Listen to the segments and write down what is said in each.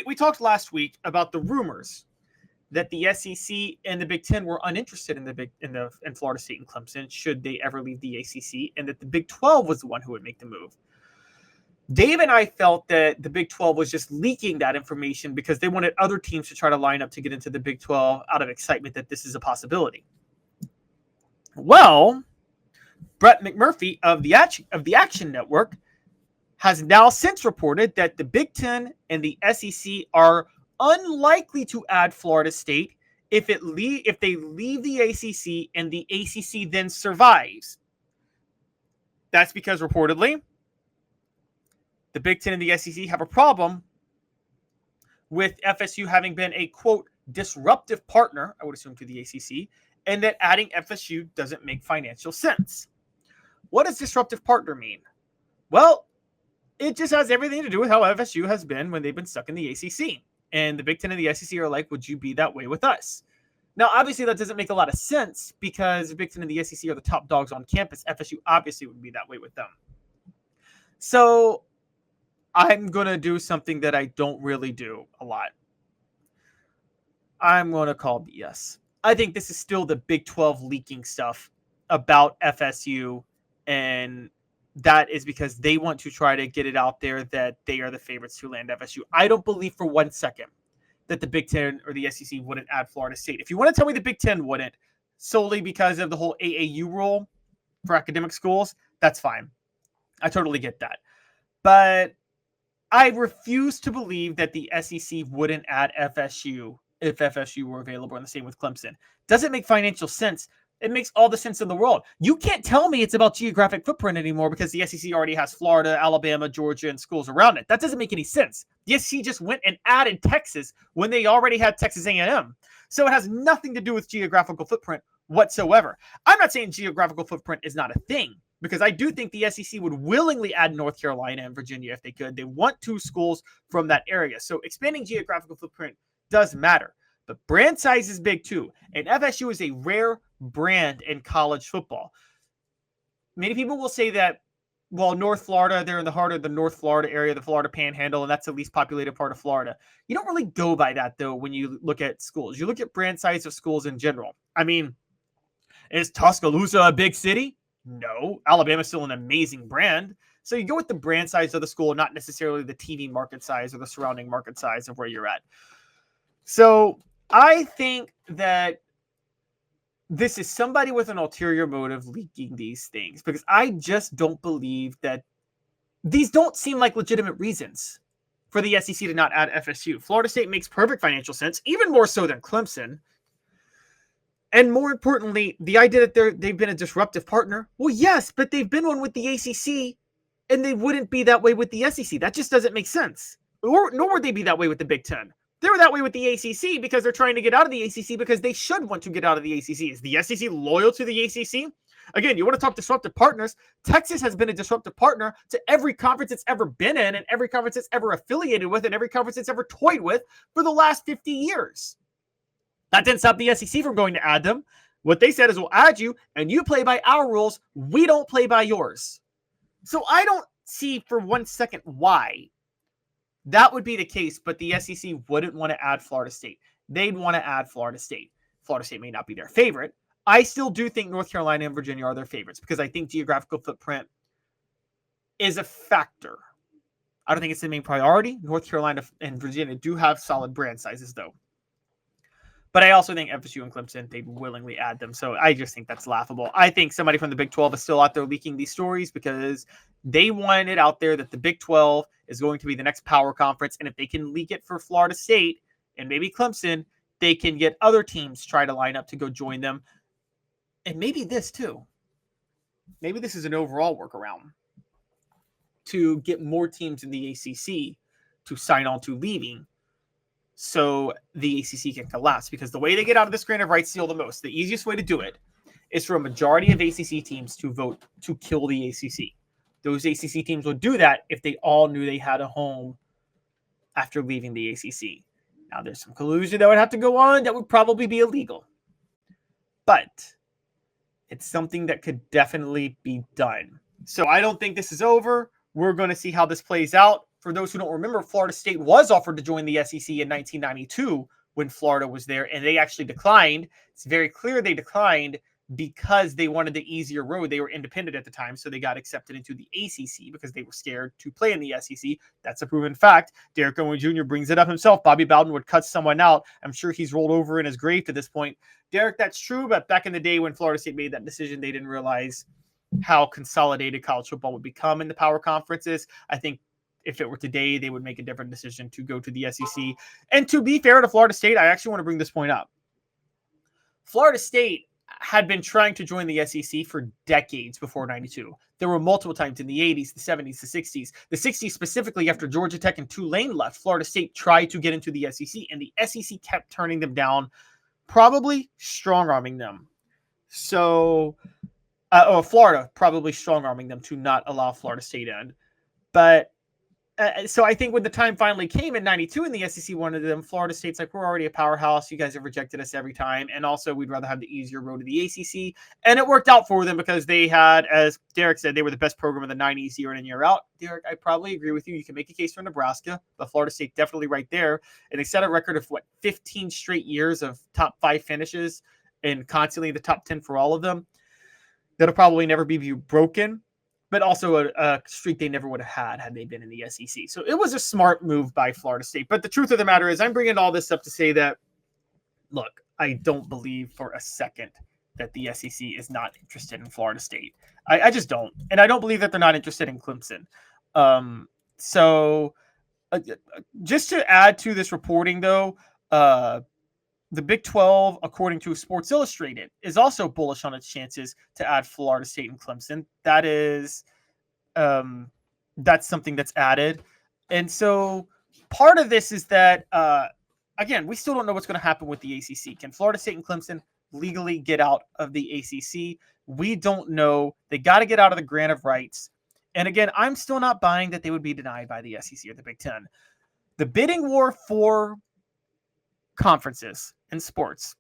we talked last week about the rumors that the SEC and the Big Ten were uninterested in Florida State and Clemson should they ever leave the ACC, and that the Big 12 was the one who would make the move. Dave and I felt that the Big 12 was just leaking that information because they wanted other teams to try to line up to get into the Big 12 out of excitement that this is a possibility. Well, Brett McMurphy of the Action Network has now since reported that the Big Ten and the SEC are unlikely to add Florida State if they leave the ACC and the ACC then survives. That's because reportedly the Big Ten and the SEC have a problem with FSU having been a, quote, disruptive partner, I would assume, to the ACC, and that adding FSU doesn't make financial sense. What does disruptive partner mean? Well, it just has everything to do with how FSU has been when they've been stuck in the ACC. And the Big Ten and the SEC are like, would you be that way with us? Now, obviously, that doesn't make a lot of sense because the Big Ten and the SEC are the top dogs on campus. FSU obviously would be that way with them. So I'm going to do something that I don't really do a lot. I'm going to call BS. I think this is still the Big 12 leaking stuff about FSU, and that is because they want to try to get it out there that they are the favorites to land FSU. I don't believe for 1 second that the Big Ten or the SEC wouldn't add Florida State. If you want to tell me the Big Ten wouldn't, solely because of the whole AAU rule for academic schools, that's fine. I totally get that. But I refuse to believe that the SEC wouldn't add FSU if FSU were available, and the same with Clemson. Doesn't make financial sense. It makes all the sense in the world. You can't tell me it's about geographic footprint anymore because the SEC already has Florida, Alabama, Georgia, and schools around it. That doesn't make any sense. The SEC just went and added Texas when they already had Texas A&M. So it has nothing to do with geographical footprint whatsoever. I'm not saying geographical footprint is not a thing, because I do think the SEC would willingly add North Carolina and Virginia if they could. They want 2 schools from that area. So expanding geographical footprint does matter. But brand size is big too. And FSU is a rare brand in college football. Many people will say that, well, North Florida, they're in the heart of the North Florida area, the Florida Panhandle, and that's the least populated part of Florida. You don't really go by that, though, when you look at schools. You look at brand size of schools in general. I mean, is Tuscaloosa a big city? No. Alabama's still an amazing brand. So you go with the brand size of the school, not necessarily the TV market size or the surrounding market size of where you're at. So I think that this is somebody with an ulterior motive leaking these things, because I just don't believe that these don't seem like legitimate reasons for the SEC to not add FSU. Florida State makes perfect financial sense, even more so than Clemson. And more importantly, the idea that they've been a disruptive partner. Well, yes, but they've been one with the ACC, and they wouldn't be that way with the SEC. That just doesn't make sense. Nor would they be that way with the Big Ten. They were that way with the ACC because they're trying to get out of the ACC because they should want to get out of the ACC. Is the SEC loyal to the ACC? Again, you want to talk disruptive partners. Texas has been a disruptive partner to every conference it's ever been in and every conference it's ever affiliated with and every conference it's ever toyed with for the last 50 years. That didn't stop the SEC from going to add them. What they said is, we'll add you and you play by our rules. We don't play by yours. So I don't see for 1 second why that would be the case, but the SEC wouldn't want to add Florida State. They'd want to add Florida State. Florida State may not be their favorite. I still do think North Carolina and Virginia are their favorites because I think geographical footprint is a factor. I don't think it's the main priority. North Carolina and Virginia do have solid brand sizes, though. But I also think FSU and Clemson, they'd willingly add them. So I just think that's laughable. I think somebody from the Big 12 is still out there leaking these stories because they want it out there that the Big 12 is going to be the next power conference. And if they can leak it for Florida State and maybe Clemson, they can get other teams try to line up to go join them. And maybe this too. Maybe this is an overall workaround to get more teams in the ACC to sign on to leaving, so the ACC can collapse. Because the way they get out of this grant of rights deal the most, the easiest way to do it is for a majority of ACC teams to vote to kill the ACC. Those ACC teams would do that if they all knew they had a home after leaving the ACC. Now, there's some collusion that would have to go on that would probably be illegal. But it's something that could definitely be done. So I don't think this is over. We're going to see how this plays out. for those who don't remember, Florida State was offered to join the SEC in 1992 when Florida was there, and they actually declined. It's very clear they declined because they wanted the easier road. They were independent at the time, so they got accepted into the ACC because they were scared to play in the SEC. That's a proven fact. Derek Owen Jr. brings it up himself. Bobby Bowden would cut someone out. I'm sure he's rolled over in his grave to this point. Derek, that's true, but back in the day when Florida State made that decision, they didn't realize how consolidated college football would become in the power conferences. I think if it were today, they would make a different decision to go to the SEC. And to be fair to Florida State, I actually want to bring this point up. Florida State had been trying to join the SEC for decades before 92. There were multiple times in the 80s, the 70s, the 60s. The 60s specifically, after Georgia Tech and Tulane left, Florida State tried to get into the SEC, and the SEC kept turning them down, probably strong-arming them. So, Florida probably strong-arming them to not allow Florida State in. But so I think when the time finally came in 92 and the SEC wanted them, Florida State's like, we're already a powerhouse. You guys have rejected us every time. And also we'd rather have the easier road to the ACC. And it worked out for them because they had, as Derek said, they were the best program in the 90s year in and year out. Derek, I probably agree with you. You can make a case for Nebraska, but Florida State definitely right there. And they set a record of 15 straight years of top 5 finishes and constantly in the top 10 for all of them. That'll probably never be broken, but also a streak they never would have had they been in the SEC. So it was a smart move by Florida State. But the truth of the matter is I'm bringing all this up to say that, look, I don't believe for a second that the SEC is not interested in Florida State. I just don't. And I don't believe that they're not interested in Clemson. Just to add to this reporting, though, the Big 12, according to Sports Illustrated, is also bullish on its chances to add Florida State and Clemson. That is, that's something that's added. And so part of this is that, again, we still don't know what's going to happen with the ACC. Can Florida State and Clemson legally get out of the ACC? We don't know. They got to get out of the grant of rights. And again, I'm still not buying that they would be denied by the SEC or the Big Ten. The bidding war for conferences and sports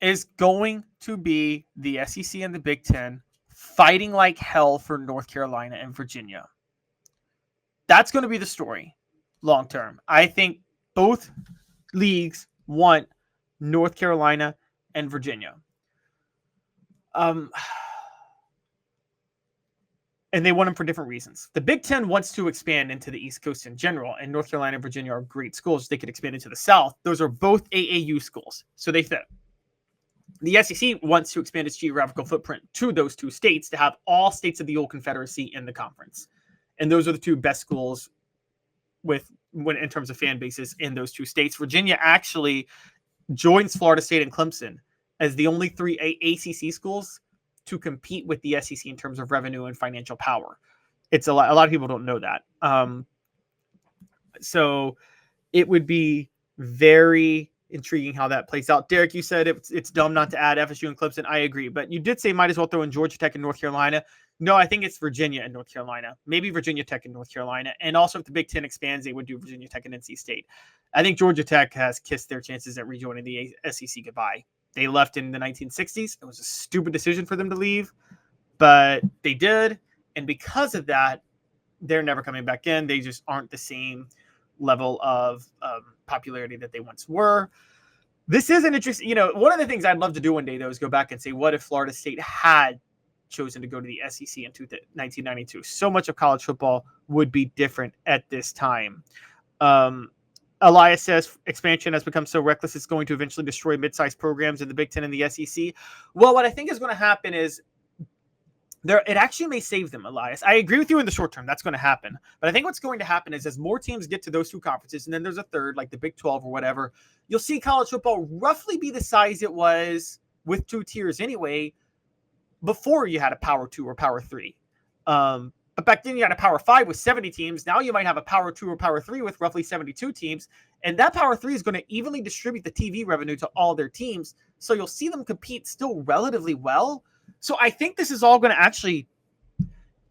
is going to be the SEC and the Big Ten fighting like hell for North Carolina and Virginia. That's going to be the story long term. I think both leagues want North Carolina and Virginia. And they want them for different reasons. The Big Ten wants to expand into the East Coast in general, and North Carolina and Virginia are great schools. They could expand into the South. Those are both AAU schools, so they fit. The SEC wants to expand its geographical footprint to those two states to have all states of the old Confederacy in the conference. And those are the two best schools in terms of fan bases in those two states. Virginia actually joins Florida State and Clemson as the only 3 ACC schools to compete with the SEC in terms of revenue and financial power. It's a lot of people don't know that. So it would be very intriguing how that plays out. Derek, you said it's dumb not to add FSU and Clemson. I agree, but you did say might as well throw in Georgia Tech and North Carolina. No, I think it's Virginia and North Carolina. Maybe Virginia Tech and North Carolina. And also if the Big Ten expands, they would do Virginia Tech and NC State. I think Georgia Tech has kissed their chances at rejoining the SEC goodbye. They left in the 1960s. It was a stupid decision for them to leave, but they did. And because of that, they're never coming back in. They just aren't the same level of popularity that they once were. This is an interesting, one of the things I'd love to do one day, though, is go back and say, what if Florida State had chosen to go to the SEC in 1992? So much of college football would be different at this time. Elias says expansion has become so reckless it's going to eventually destroy mid-sized programs in the Big Ten and the SEC. Well, what I think is going to happen is it actually may save them, Elias. I agree with you in the short term. That's going to happen. But I think what's going to happen is as more teams get to those two conferences, and then there's a third, like the Big 12 or whatever, you'll see college football roughly be the size it was with 2 tiers anyway before you had a Power 2 or Power 3. But back then you had a Power 5 with 70 teams. Now you might have a Power 2 or Power 3 with roughly 72 teams. And that Power 3 is going to evenly distribute the TV revenue to all their teams. So you'll see them compete still relatively well. So I think this is all going to actually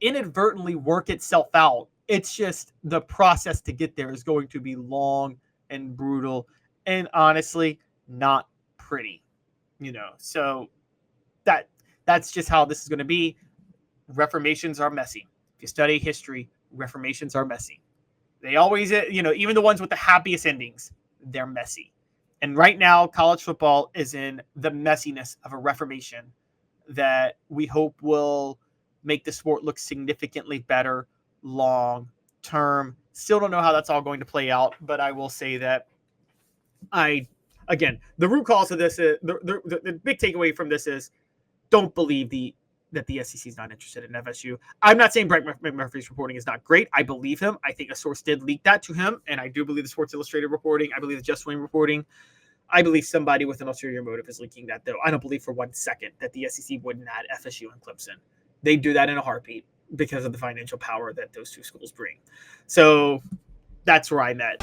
inadvertently work itself out. It's just the process to get there is going to be long and brutal and honestly not pretty, So that's just how this is going to be. Reformations are messy. If you study history, reformations are messy. They always, even the ones with the happiest endings, they're messy. And right now, college football is in the messiness of a reformation that we hope will make the sport look significantly better long term. Still don't know how that's all going to play out, but I will say that again, the root cause of this is the big takeaway from this is don't believe that the SEC is not interested in FSU. I'm not saying Brett McMurphy's reporting is not great. I believe him. I think a source did leak that to him, and I do believe the Sports Illustrated reporting. I believe the Just Wing reporting. I believe somebody with an ulterior motive is leaking that, though. I don't believe for 1 second that the SEC wouldn't add FSU and Clemson. They'd do that in a heartbeat because of the financial power that those two schools bring. So that's where I'm at.